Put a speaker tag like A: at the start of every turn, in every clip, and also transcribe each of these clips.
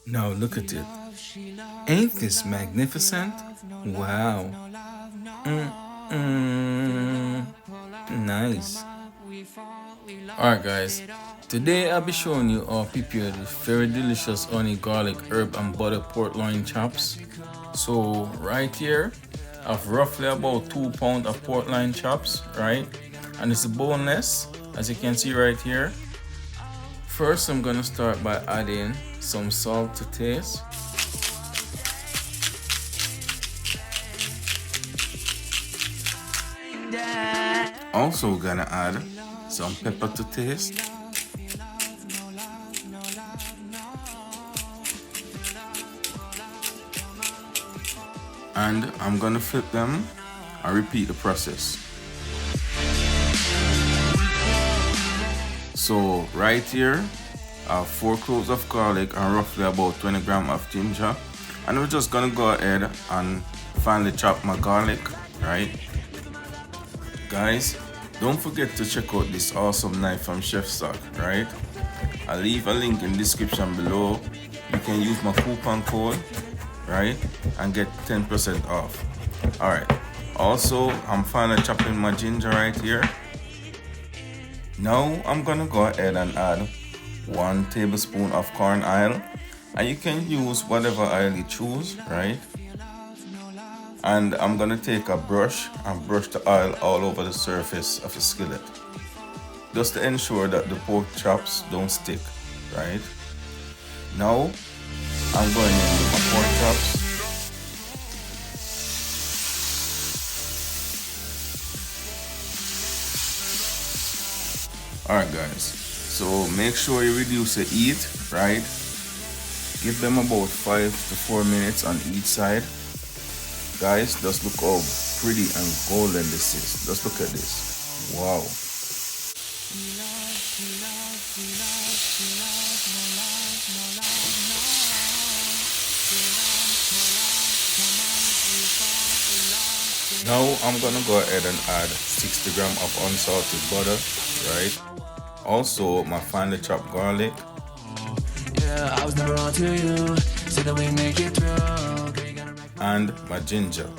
A: Now look at it. Ain't this magnificent? Wow. Mm-mm. Nice. Alright guys, today I'll be showing you how to prepare this very delicious honey garlic herb and butter pork loin chops. So right here, I've roughly about 2 pounds of pork loin chops, right? And it's boneless, as you can see right here. First, I'm gonna start by adding some salt to taste. Also gonna add some pepper to taste. And I'm gonna flip them and repeat the process. So right here, I have 4 cloves of garlic and roughly about 20 grams of ginger. And we're just gonna go ahead and finely chop my garlic, right? Guys, don't forget to check out this awesome knife from Chef Stock, right? I'll leave a link in the description below. You can use my coupon code, right? And get 10% off. Alright, also I'm finally chopping my ginger right here. Now I'm gonna go ahead and add 1 tablespoon of corn oil. And you can use whatever oil you choose, right? And I'm gonna take a brush and brush the oil all over the surface of the skillet, just to ensure that the pork chops don't stick, right? Now I'm going in with my pork chops. Alright guys, so make sure you reduce the heat, right? Give them about 5 to 4 minutes on each side. Guys, just look how pretty and golden this is. Just look at this. Wow. Now I'm gonna go ahead and add 60 grams of unsalted butter, right? Also my finely chopped garlic. Yeah, I was never on to you, so that we make it through. And my ginger,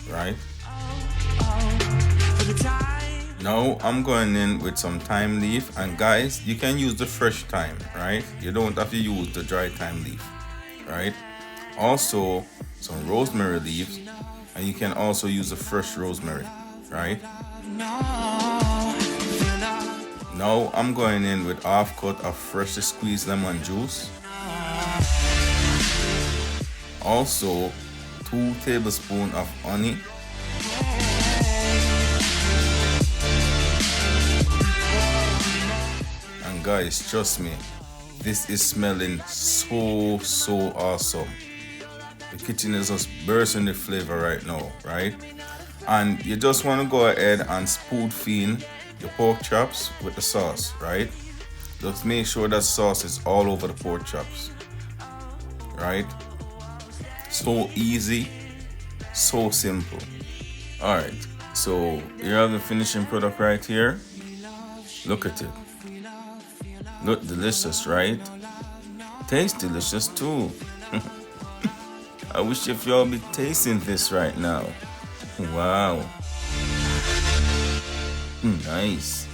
A: right? Now I'm going in with some thyme leaf, and guys, you can use the fresh thyme, right? You don't have to use the dry thyme leaf, right? Also some rosemary leaves, and you can also use the fresh rosemary, right? Now I'm going in with half cup of freshly squeezed lemon juice. Also 2 tablespoons of honey. And guys, trust me, this is smelling so awesome. The kitchen is just bursting with flavor right now, right? And you just want to go ahead and spoon feed your pork chops with the sauce, right? Just make sure that sauce is all over the pork chops, right? So easy, so simple. Alright, so here are the finishing product right here. Look at it. Look delicious, right? Tastes delicious too. I wish if y'all be tasting this right now. Wow. Nice.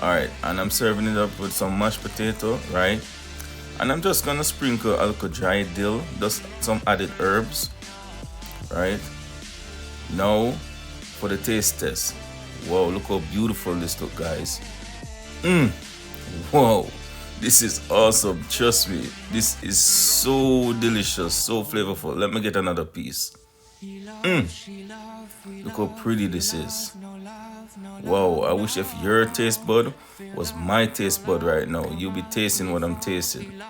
A: Alright, and I'm serving it up with some mashed potato, right? And I'm just gonna sprinkle a little dry dill, just some added herbs, right? Now for the taste test. Wow, look how beautiful this look, guys. Wow, this is awesome. Trust me, this is so delicious, so flavorful. Let me get another piece. Look how pretty this is. Wow, I wish if your taste bud was my taste bud right now, you'll be tasting what I'm tasting.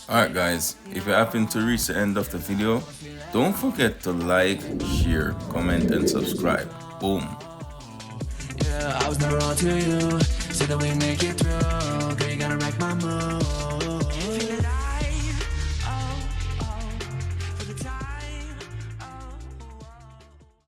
A: Alright guys, if you happen to reach the end of the video, don't forget to like, share, comment and subscribe. Boom. Yeah, I was never on to you, so that we make it through. Girl, you gotta wreck my mood.